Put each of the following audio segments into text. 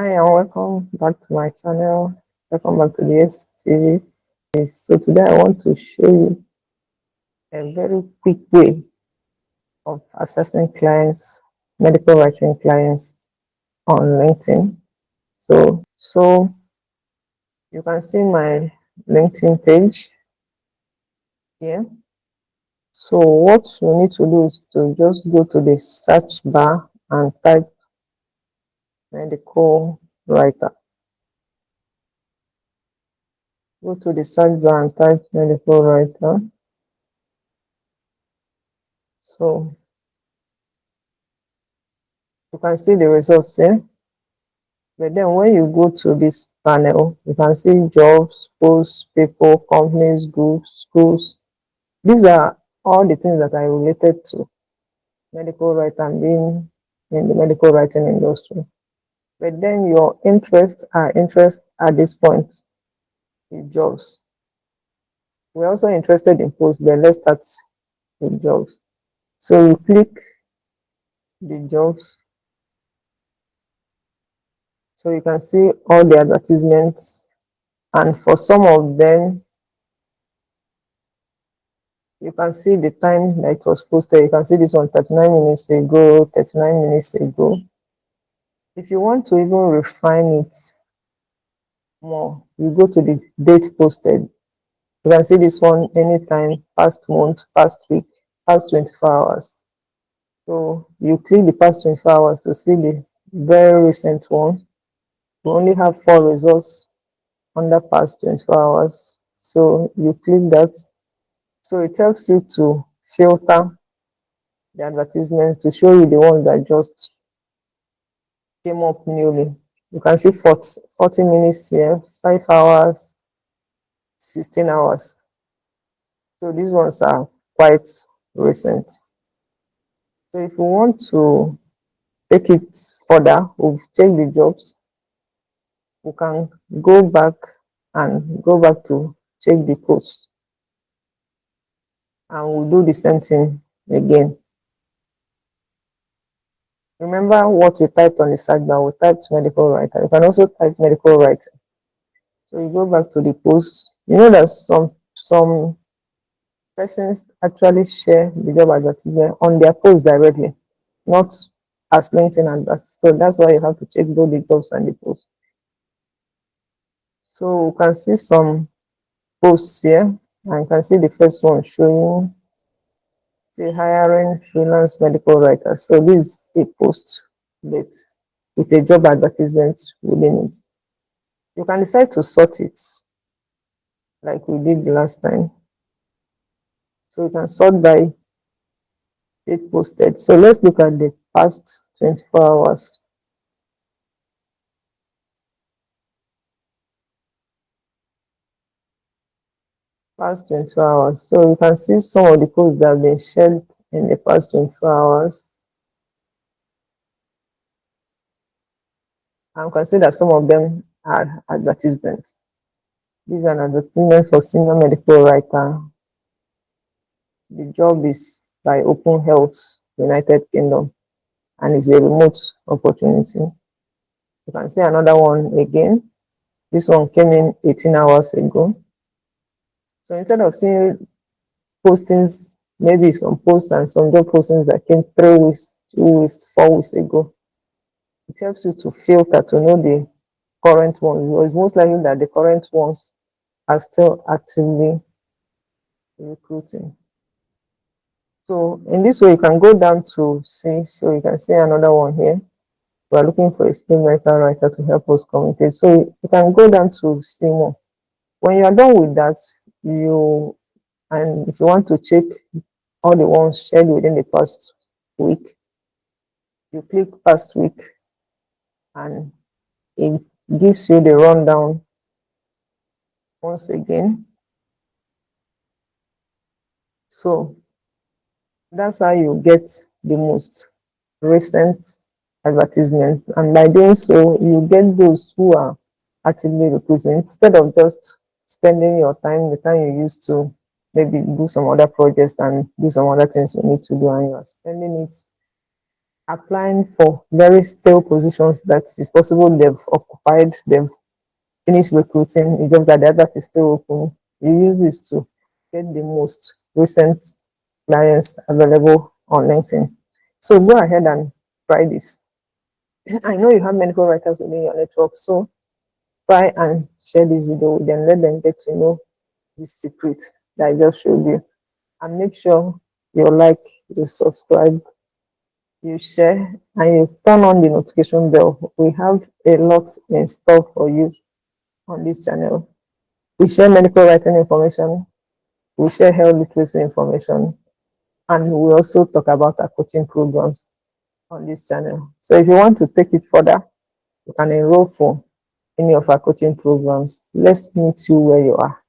Hi and welcome back to my channel. Welcome back to the STV. So today I want to show you a very quick way of assessing clients, medical writing clients on LinkedIn. So you can see my LinkedIn page here. So what we need to do is to just go to the search bar and type medical writer. Go to the search bar and type medical writer. So you can see the results here. But then when you go to this panel, you can see jobs, posts, people, companies, groups, schools. These are all the things that are related to medical writing and being in the medical writing industry. But then your interest at this point is jobs. We're also interested in posts, but let's start with jobs. So you click the jobs. So you can see all the advertisements, and for some of them, you can see the time that it was posted. You can see this one 39 minutes ago, 39 minutes ago. If you want to even refine it more, you go to the date posted. You can see this one anytime, past month, past week, past 24 hours. So you click the past 24 hours to see the very recent one. We only have 4 results under past 24 hours. So you click that. So it helps you to filter the advertisement to show you the ones that just came up newly. You can see 40 minutes here, 5 hours, 16 hours. So these ones are quite recent. So if we want to take it further, we've checked the jobs. We can go back to check the posts. And we'll do the same thing again. Remember what we typed on the search bar. We typed medical writer. You can also type medical writer. So you go back to the post. You know that some persons actually share the job advertisement on their post directly, not as LinkedIn adverts. So that's why you have to check both the jobs and the posts. So you can see some posts here, and you can see the first one showing, say, hiring freelance medical writer. So this is a post with a job advertisement within it. You can decide to sort it like we did the last time. So you can sort by date posted. So let's look at the past 24 hours. Past 24 hours. So you can see some of the posts that have been shared in the past 24 hours. And you can see that some of them are advertisements. This is an advertisement for senior medical writer. The job is by Open Health, United Kingdom, and it's a remote opportunity. You can see another one again. This one came in 18 hours ago. So instead of seeing postings, maybe some posts and some job postings that came 3 weeks, 2 weeks, 4 weeks ago, it helps you to filter to know the current ones. It's most likely that the current ones are still actively recruiting. So in this way, you can go down to see. So you can see another one here. We are looking for a skilled medical writer to help us communicate. So you can go down to see more. When you are done with that, and if you want to check all the ones shared within the past week, you click past week, and it gives you the rundown once again. So that's how you get the most recent advertisement, and by doing so, you get those who are actively recruiting instead of just spending your time, the time you used to maybe do some other projects and do some other things you need to do, and you are spending it applying for very stale positions that is possible they've occupied, they've finished recruiting, it's just that the advert is still open. You use this to get the most recent clients available on LinkedIn. So go ahead and try this. I know you have medical writers within your network, so try and share this video with them. Let them get to know this secret that I just showed you. And make sure you like, you subscribe, you share, and you turn on the notification bell. We have a lot in store for you on this channel. We share medical writing information, we share health literacy information, and we also talk about our coaching programs on this channel. So if you want to take it further, you can enroll for any of our coaching programs. Let's meet you where you are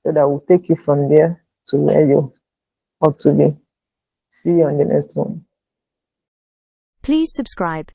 so that we'll take you from there to where you ought to be. See you on the next one. Please subscribe.